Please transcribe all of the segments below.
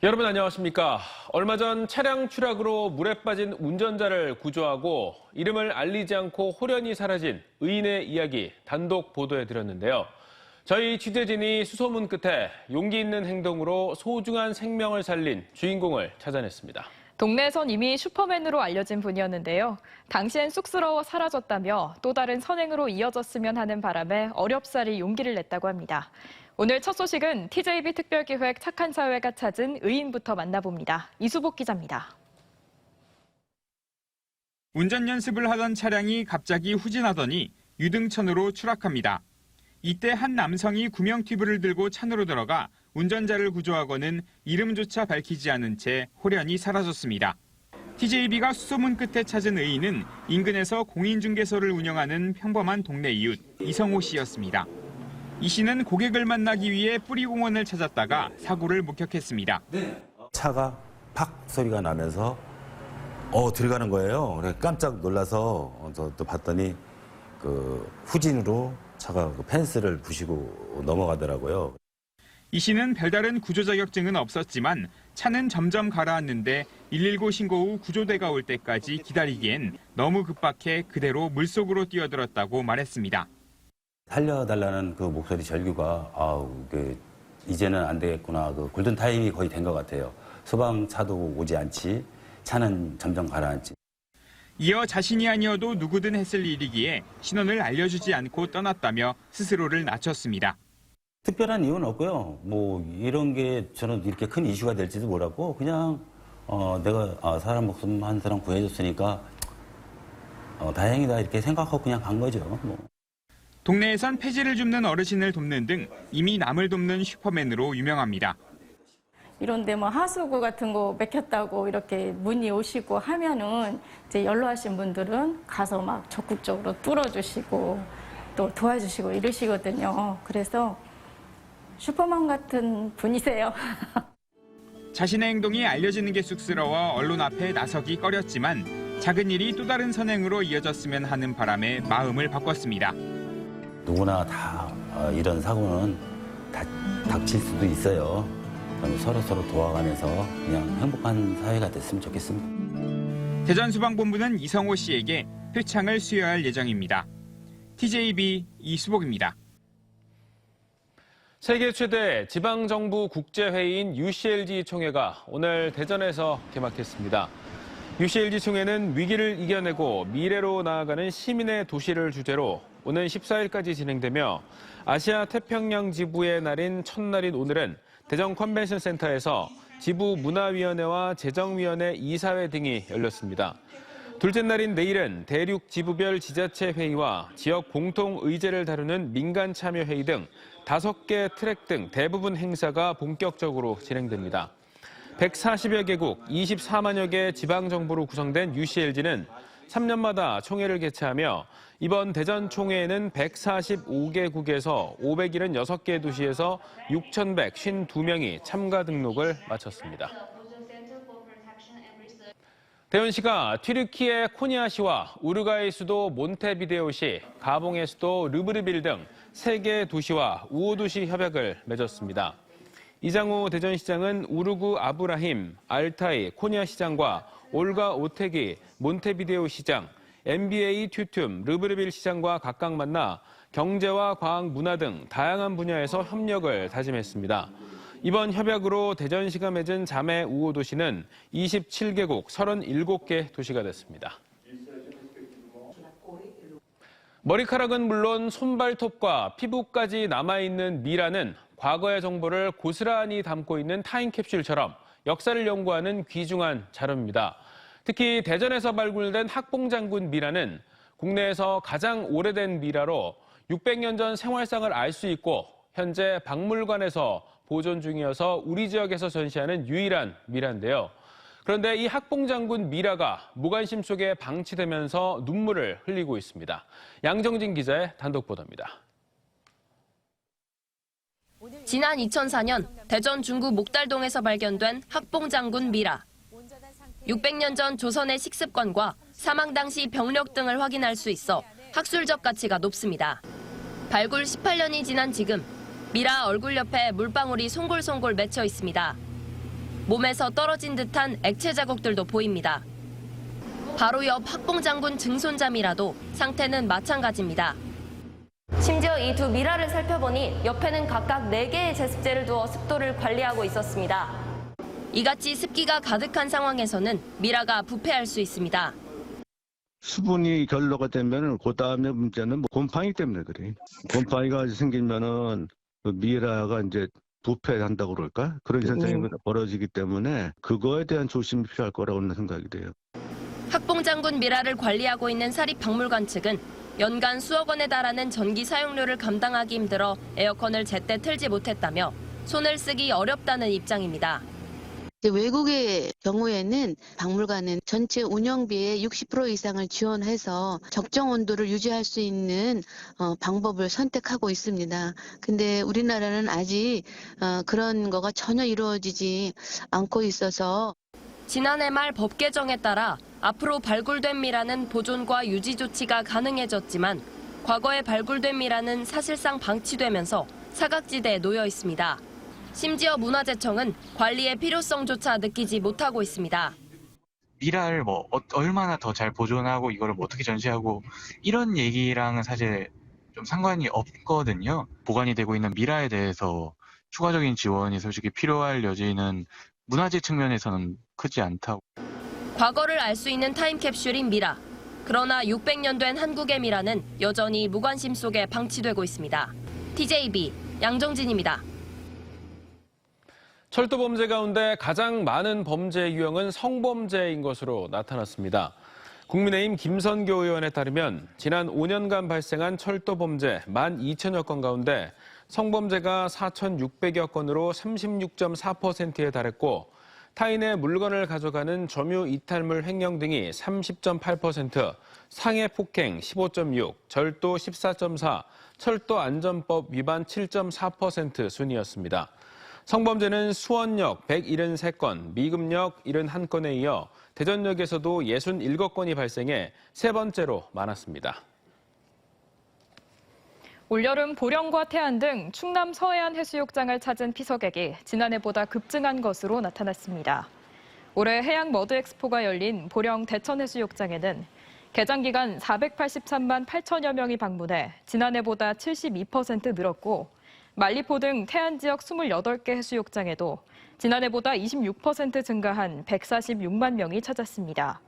여러분 안녕하십니까? 얼마 전 차량 추락으로 물에 빠진 운전자를 구조하고 이름을 알리지 않고 호련히 사라진 의인의 이야기 단독 보도해드렸는데요. 저희 취재진이 수소문 끝에 용기 있는 행동으로 소중한 생명을 살린 주인공을 찾아냈습니다. 동네에선 이미 슈퍼맨으로 알려진 분이었는데요. 당시엔 쑥스러워 사라졌다며 또 다른 선행으로 이어졌으면 하는 바람에 어렵사리 용기를 냈다고 합니다. 오늘 첫 소식은 TJB 특별기획 착한 사회가 찾은 의인부터 만나봅니다. 이수복 기자입니다. 운전 연습을 하던 차량이 갑자기 후진하더니 유등천으로 추락합니다. 이때 한 남성이 구명 튜브를 들고 찬으로 들어가 운전자를 구조하고는 이름조차 밝히지 않은 채 호련히 사라졌습니다. TJB가 수소문 끝에 찾은 의인은 인근에서 공인중개소를 운영하는 평범한 동네 이웃 이성호 씨였습니다. 이 씨는 고객을 만나기 위해 뿌리공원을 찾았다가 사고를 목격했습니다. 차가 팍 소리가 나면서 들어가는 거예요. 그래서 깜짝 놀라서 또 봤더니 그 후진으로 차가 그 펜스를 부시고 넘어가더라고요. 이 씨는 별다른 구조 자격증은 없었지만 차는 점점 가라앉는데 119 신고 후 구조대가 올 때까지 기다리기엔 너무 급박해 그대로 물속으로 뛰어들었다고 말했습니다. 살려달라는 그 목소리 절규가 이제는 안 되겠구나. 그 골든 타임이 거의 된 것 같아요. 소방차도 오지 않지, 차는 점점 가라앉지. 이어 자신이 아니어도 누구든 했을 일이기에 신원을 알려주지 않고 떠났다며 스스로를 낮췄습니다. 특별한 이유는 없고요. 뭐 이런 게 저는 이렇게 큰 이슈가 될지도 몰랐고 그냥 내가 사람 목숨 한 사람 구해줬으니까 다행이다 이렇게 생각하고 그냥 간 거죠. 뭐. 동네에선 폐지를 줍는 어르신을 돕는 등 이미 남을 돕는 슈퍼맨으로 유명합니다. 이런데 뭐 하수구 같은 거 막혔다고 이렇게 문의 오시고 하면은 이제 연로하신 분들은 가서 막 적극적으로 뚫어주시고 또 도와주시고 이러시거든요. 그래서 슈퍼맨 같은 분이세요. 자신의 행동이 알려지는 게 쑥스러워 언론 앞에 나서기 꺼렸지만 작은 일이 또 다른 선행으로 이어졌으면 하는 바람에 마음을 바꿨습니다. 누구나 다 이런 사고는 닥칠 수도 있어요. 서로 도와가면서 그냥 행복한 사회가 됐으면 좋겠습니다. 대전소방본부는 이성호 씨에게 표창을 수여할 예정입니다. TJB 이수복입니다. 세계 최대 지방정부 국제회의인 UCLG 총회가 오늘 대전에서 개막했습니다. UCLG 총회는 위기를 이겨내고 미래로 나아가는 시민의 도시를 주제로 오는 14일까지 진행되며 아시아 태평양 지부의 날인 첫날인 오늘은 대전 컨벤션 센터에서 지부 문화위원회와 재정위원회 이사회 등이 열렸습니다. 둘째 날인 내일은 대륙 지부별 지자체 회의와 지역 공통 의제를 다루는 민간 참여 회의 등 5개 트랙 등 대부분 행사가 본격적으로 진행됩니다. 140여 개국 24만여 개 지방정부로 구성된 UCLG는 3년마다 총회를 개최하며 이번 대전 총회에는 145개국에서 576개 도시에서 6,152명이 참가 등록을 마쳤습니다. 대전시가 튀르키예 코니아시와 우루과이 수도 몬테비데오시, 가봉의 수도 르브르빌 등 3개 도시와 우호도시 협약을 맺었습니다. 이장우 대전시장은 우루구 아브라힘, 알타이 코니아 시장과 올가 오테기 몬테비데오 시장, MBA 튜툼 르브르빌 시장과 각각 만나 경제와 과학, 문화 등 다양한 분야에서 협력을 다짐했습니다. 이번 협약으로 대전시가 맺은 자매 우호 도시는 27개국 37개 도시가 됐습니다. 머리카락은 물론 손발톱과 피부까지 남아있는 미라는 과거의 정보를 고스란히 담고 있는 타임캡슐처럼 역사를 연구하는 귀중한 자료입니다. 특히 대전에서 발굴된 학봉장군 미라는 국내에서 가장 오래된 미라로 600년 전 생활상을 알 수 있고 현재 박물관에서 보존 중이어서 우리 지역에서 전시하는 유일한 미라인데요. 그런데 이 학봉장군 미라가 무관심 속에 방치되면서 눈물을 흘리고 있습니다. 양정진 기자의 단독 보도입니다. 지난 2004년 대전 중구 목달동에서 발견된 학봉장군 미라. 600년 전 조선의 식습관과 사망 당시 병력 등을 확인할 수 있어 학술적 가치가 높습니다. 발굴 18년이 지난 지금 미라 얼굴 옆에 물방울이 송골송골 맺혀 있습니다. 몸에서 떨어진 듯한 액체 자국들도 보입니다. 바로 옆 학봉장군 증손자 미라도 상태는 마찬가지입니다. 심지어 이 두 미라를 살펴보니 옆에는 각각 4개의 제습제를 두어 습도를 관리하고 있었습니다. 이같이 습기가 가득한 상황에서는 미라가 부패할 수 있습니다. 수분이 결로가 되면 그 다음에 문제는 곰팡이 때문에 그래. 곰팡이가 생기면은 그 미라가 이제 부패한다고 그럴까? 그런 현상이 벌어지기 때문에 그거에 대한 조심이 필요할 거라고 생각이 돼요. 학봉장군 미라를 관리하고 있는 사립박물관 측은 연간 수억 원에 달하는 전기 사용료를 감당하기 힘들어 에어컨을 제때 틀지 못했다며 손을 쓰기 어렵다는 입장입니다. 외국의 경우에는 박물관은 전체 운영비의 60% 이상을 지원해서 적정 온도를 유지할 수 있는 방법을 선택하고 있습니다. 근데 우리나라는 아직 그런 거가 전혀 이루어지지 않고 있어서 지난해 말 법 개정에 따라 앞으로 발굴된 미라는 보존과 유지 조치가 가능해졌지만 과거에 발굴된 미라는 사실상 방치되면서 사각지대에 놓여 있습니다. 심지어 문화재청은 관리의 필요성조차 느끼지 못하고 있습니다. 미라를 얼마나 더 잘 보존하고 이거를 어떻게 전시하고 이런 얘기랑은 사실 좀 상관이 없거든요. 보관이 되고 있는 미라에 대해서 추가적인 지원이 솔직히 필요할 여지는 문화재 측면에서는 크지 않다고. 과거를 알 수 있는 타임캡슐인 미라. 그러나 600년 된 한국의 미라는 여전히 무관심 속에 방치되고 있습니다. TJB 양정진입니다. 철도 범죄 가운데 가장 많은 범죄 유형은 성범죄인 것으로 나타났습니다. 국민의힘 김선교 의원에 따르면 지난 5년간 발생한 철도 범죄 12,000여 건 가운데 성범죄가 4,600여 건으로 36.4%에 달했고 타인의 물건을 가져가는 점유 이탈물 횡령 등이 30.8%, 상해 폭행 15.6, 절도 14.4, 철도 안전법 위반 7.4% 순이었습니다. 성범죄는 수원역 173건, 미금역 71건에 이어 대전역에서도 67건이 발생해 세 번째로 많았습니다. 올여름 보령과 태안 등 충남 서해안 해수욕장을 찾은 피서객이 지난해보다 급증한 것으로 나타났습니다. 올해 해양 머드 엑스포가 열린 보령 대천 해수욕장에는 개장 기간 483만 8천여 명이 방문해 지난해보다 72% 늘었고 말리포 등 태안 지역 28개 해수욕장에도 지난해보다 26% 증가한 146만 명이 찾았습니다.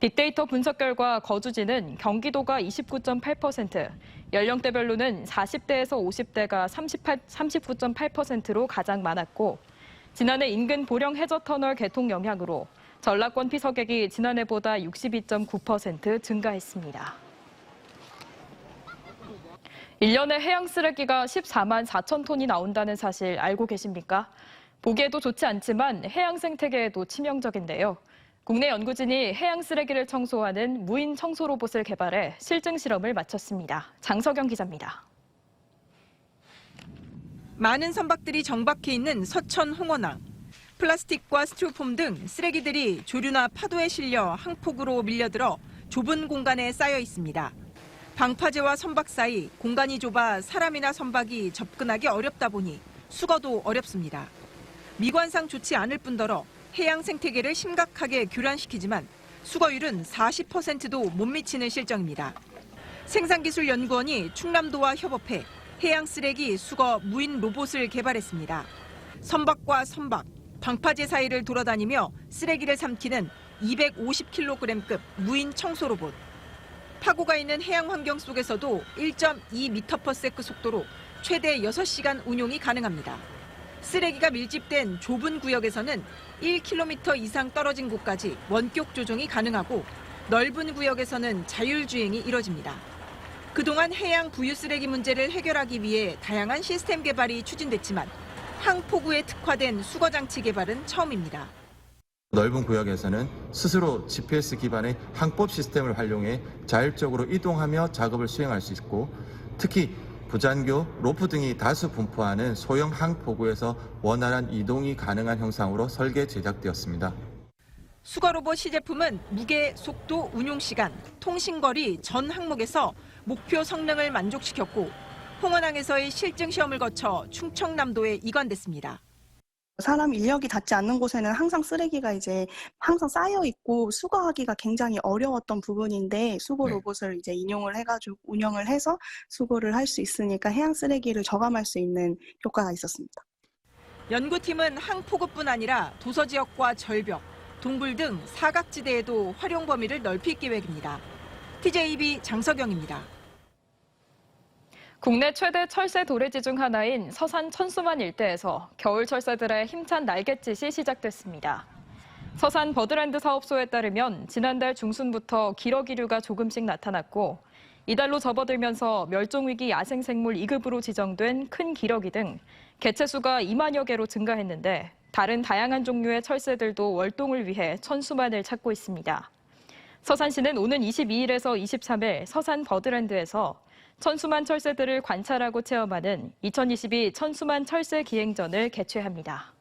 빅데이터 분석 결과 거주지는 경기도가 29.8%, 연령대별로는 40대에서 50대가 39.8%로 가장 많았고 지난해 인근 보령 해저터널 개통 영향으로 전라권 피서객이 지난해보다 62.9% 증가했습니다. 1년에 해양 쓰레기가 14만 4천 톤이 나온다는 사실 알고 계십니까? 보기에도 좋지 않지만 해양 생태계에도 치명적인데요. 국내 연구진이 해양 쓰레기를 청소하는 무인 청소 로봇을 개발해 실증 실험을 마쳤습니다. 장석영 기자입니다. 많은 선박들이 정박해 있는 서천 홍원항. 플라스틱과 스티로폼 등 쓰레기들이 조류나 파도에 실려 항폭으로 밀려들어 좁은 공간에 쌓여 있습니다. 방파제와 선박 사이 공간이 좁아 사람이나 선박이 접근하기 어렵다 보니 수거도 어렵습니다. 미관상 좋지 않을 뿐더러 해양 생태계를 심각하게 교란시키지만 수거율은 40%도 못 미치는 실정입니다. 생산기술연구원이 충남도와 협업해 해양 쓰레기 수거 무인 로봇을 개발했습니다. 선박과 선박, 방파제 사이를 돌아다니며 쓰레기를 삼키는 250kg급 무인 청소 로봇. 파고가 있는 해양 환경 속에서도 1.2m/s 속도로 최대 6시간 운용이 가능합니다. 쓰레기가 밀집된 좁은 구역에서는 1km 이상 떨어진 곳까지 원격 조종이 가능하고 넓은 구역에서는 자율주행이 이뤄집니다. 그동안 해양 부유 쓰레기 문제를 해결하기 위해 다양한 시스템 개발이 추진됐지만 항포구에 특화된 수거 장치 개발은 처음입니다. 넓은 구역에서는 스스로 GPS 기반의 항법 시스템을 활용해 자율적으로 이동하며 작업을 수행할 수 있고 특히 부잔교, 로프 등이 다수 분포하는 소형 항포구에서 원활한 이동이 가능한 형상으로 설계 제작되었습니다. 수거 로봇 시제품은 무게, 속도, 운용 시간, 통신거리 전 항목에서 목표 성능을 만족시켰고 홍원항에서의 실증 시험을 거쳐 충청남도에 이관됐습니다. 사람 인력이 닿지 않는 곳에는 항상 쓰레기가 이제 항상 쌓여 있고 수거하기가 굉장히 어려웠던 부분인데 수거 로봇을 이제 인용을 해가지고 운영을 해서 수거를 할 수 있으니까 해양 쓰레기를 저감할 수 있는 효과가 있었습니다. 연구팀은 항포구뿐 아니라 도서 지역과 절벽, 동굴 등 사각지대에도 활용 범위를 넓힐 계획입니다. TJB 장석영입니다. 국내 최대 철새 도래지 중 하나인 서산 천수만 일대에서 겨울 철새들의 힘찬 날갯짓이 시작됐습니다. 서산 버드랜드 사업소에 따르면 지난달 중순부터 기러기류가 조금씩 나타났고 이달로 접어들면서 멸종위기 야생생물 2급으로 지정된 큰 기러기 등 개체수가 2만여 개로 증가했는데 다른 다양한 종류의 철새들도 월동을 위해 천수만을 찾고 있습니다. 서산시는 오는 22일에서 23일 서산 버드랜드에서 천수만 철새들을 관찰하고 체험하는 2022 천수만 철새 기행전을 개최합니다.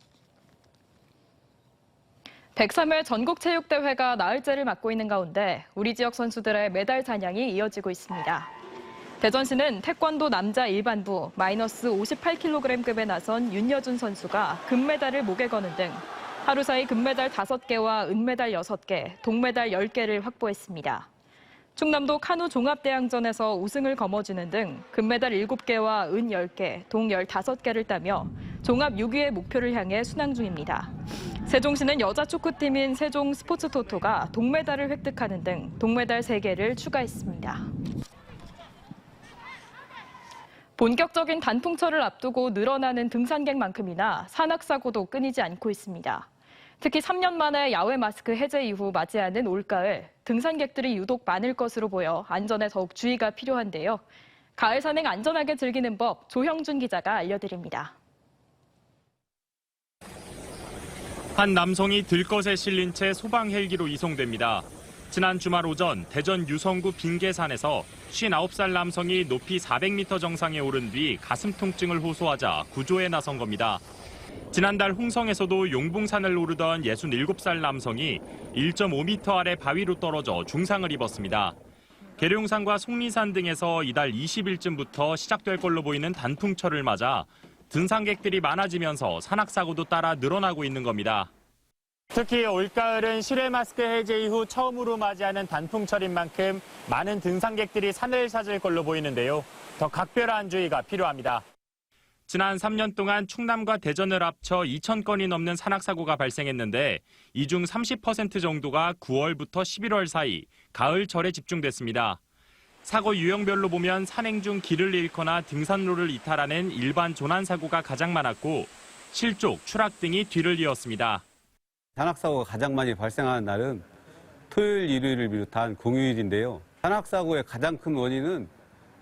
103회 전국체육대회가 나흘째를 맞고 있는 가운데 우리 지역 선수들의 메달 사냥이 이어지고 있습니다. 대전시는 태권도 남자 일반부 마이너스 58kg급에 나선 윤여준 선수가 금메달을 목에 거는 등 하루 사이 금메달 5개와 은메달 6개, 동메달 10개를 확보했습니다. 충남도 카누 종합대항전에서 우승을 거머쥐는 등 금메달 7개와 은 10개, 동 15개를 따며 종합 6위의 목표를 향해 순항 중입니다. 세종시는 여자 축구팀인 세종 스포츠토토가 동메달을 획득하는 등 동메달 3개를 추가했습니다. 본격적인 단풍철을 앞두고 늘어나는 등산객만큼이나 산악사고도 끊이지 않고 있습니다. 특히 3년 만에 야외 마스크 해제 이후 맞이하는 올가을, 등산객들이 유독 많을 것으로 보여 안전에 더욱 주의가 필요한데요. 가을 산행 안전하게 즐기는 법 조형준 기자가 알려드립니다. 한 남성이 들것에 실린 채 소방 헬기로 이송됩니다. 지난 주말 오전 대전 유성구 빙계산에서 59살 남성이 높이 400m 정상에 오른 뒤 가슴 통증을 호소하자 구조에 나선 겁니다. 지난달 홍성에서도 용붕산을 오르던 67살 남성이 1.5m 아래 바위로 떨어져 중상을 입었습니다. 계룡산과 속리산 등에서 이달 20일쯤부터 시작될 걸로 보이는 단풍철을 맞아 등산객들이 많아지면서 산악사고도 따라 늘어나고 있는 겁니다. 특히 올가을은 실외 마스크 해제 이후 처음으로 맞이하는 단풍철인 만큼 많은 등산객들이 산을 찾을 걸로 보이는데요. 더 각별한 주의가 필요합니다. 지난 3년 동안 충남과 대전을 합쳐 2,000건이 넘는 산악사고가 발생했는데 이 중 30% 정도가 9월부터 11월 사이 가을철에 집중됐습니다. 사고 유형별로 보면 산행 중 길을 잃거나 등산로를 이탈하는 일반 조난사고가 가장 많았고 실족, 추락 등이 뒤를 이었습니다. 산악사고가 가장 많이 발생하는 날은 토요일, 일요일을 비롯한 공휴일인데요. 산악사고의 가장 큰 원인은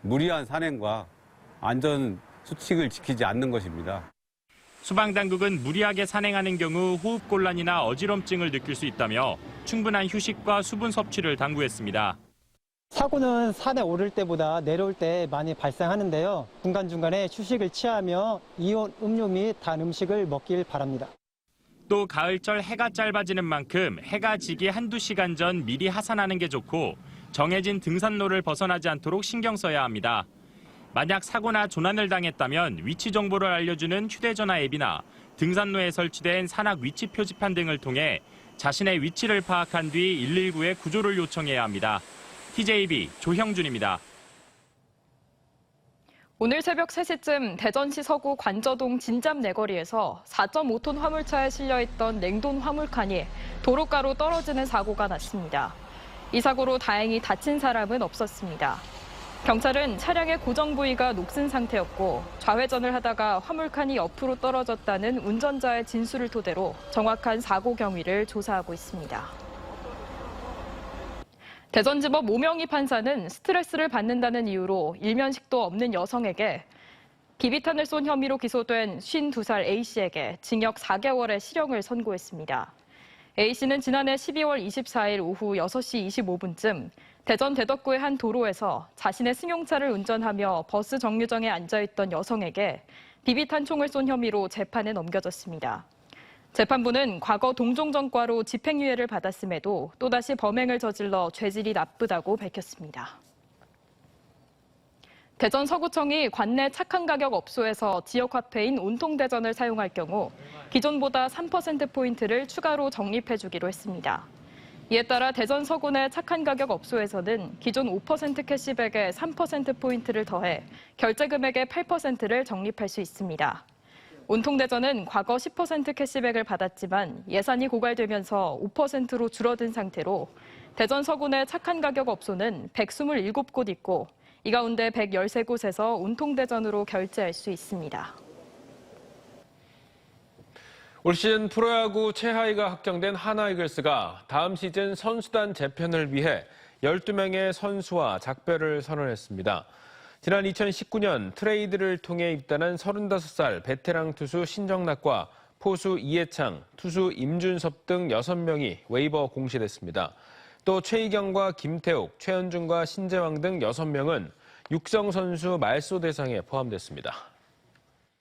무리한 산행과 안전 수칙을 지키지 않는 것입니다. 소방당국은 무리하게 산행하는 경우 호흡곤란이나 어지럼증을 느낄 수 있다며 충분한 휴식과 수분 섭취를 당부했습니다. 사고는 산에 오를 때보다 내려올 때 많이 발생하는데요. 중간중간에 휴식을 취하며 이온 음료 및 단 음식을 먹길 바랍니다. 또 가을철 해가 짧아지는 만큼 해가 지기 한두 시간 전 미리 하산하는 게 좋고 정해진 등산로를 벗어나지 않도록 신경 써야 합니다. 만약 사고나 조난을 당했다면 위치 정보를 알려주는 휴대전화 앱이나 등산로에 설치된 산악 위치 표지판 등을 통해 자신의 위치를 파악한 뒤 119에 구조를 요청해야 합니다. TJB 조형준입니다. 오늘 새벽 3시쯤 대전시 서구 관저동 진잡 내거리에서 4.5톤 화물차에 실려있던 냉동 화물칸이 도로가로 떨어지는 사고가 났습니다. 이 사고로 다행히 다친 사람은 없었습니다. 경찰은 차량의 고정 부위가 녹슨 상태였고 좌회전을 하다가 화물칸이 옆으로 떨어졌다는 운전자의 진술을 토대로 정확한 사고 경위를 조사하고 있습니다. 대전지법 오명희 판사는 스트레스를 받는다는 이유로 일면식도 없는 여성에게 비비탄을 쏜 혐의로 기소된 52살 A씨에게 징역 4개월의 실형을 선고했습니다. A씨는 지난해 12월 24일 오후 6시 25분쯤 대전 대덕구의 한 도로에서 자신의 승용차를 운전하며 버스 정류장에 앉아있던 여성에게 비비탄 총을 쏜 혐의로 재판에 넘겨졌습니다. 재판부는 과거 동종전과로 집행유예를 받았음에도 또다시 범행을 저질러 죄질이 나쁘다고 밝혔습니다. 대전 서구청이 관내 착한 가격 업소에서 지역화폐인 온통대전을 사용할 경우 기존보다 3%포인트를 추가로 적립해주기로 했습니다. 이에 따라 대전 서구 내 착한 가격 업소에서는 기존 5% 캐시백에 3%포인트를 더해 결제 금액의 8%를 적립할 수 있습니다. 온통대전은 과거 10% 캐시백을 받았지만 예산이 고갈되면서 5%로 줄어든 상태로 대전 서구 내 착한 가격 업소는 127곳 있고 이 가운데 113곳에서 온통대전으로 결제할 수 있습니다. 올 시즌 프로야구 최하위가 확정된 하나이글스가 다음 시즌 선수단 재편을 위해 12명의 선수와 작별을 선언했습니다. 지난 2019년 트레이드를 통해 입단한 35살 베테랑 투수 신정락과 포수 이해창, 투수 임준섭 등 6명이 웨이버 공시됐습니다. 또 최희경과 김태욱, 최현중과 신재왕 등 6명은 육성 선수 말소 대상에 포함됐습니다.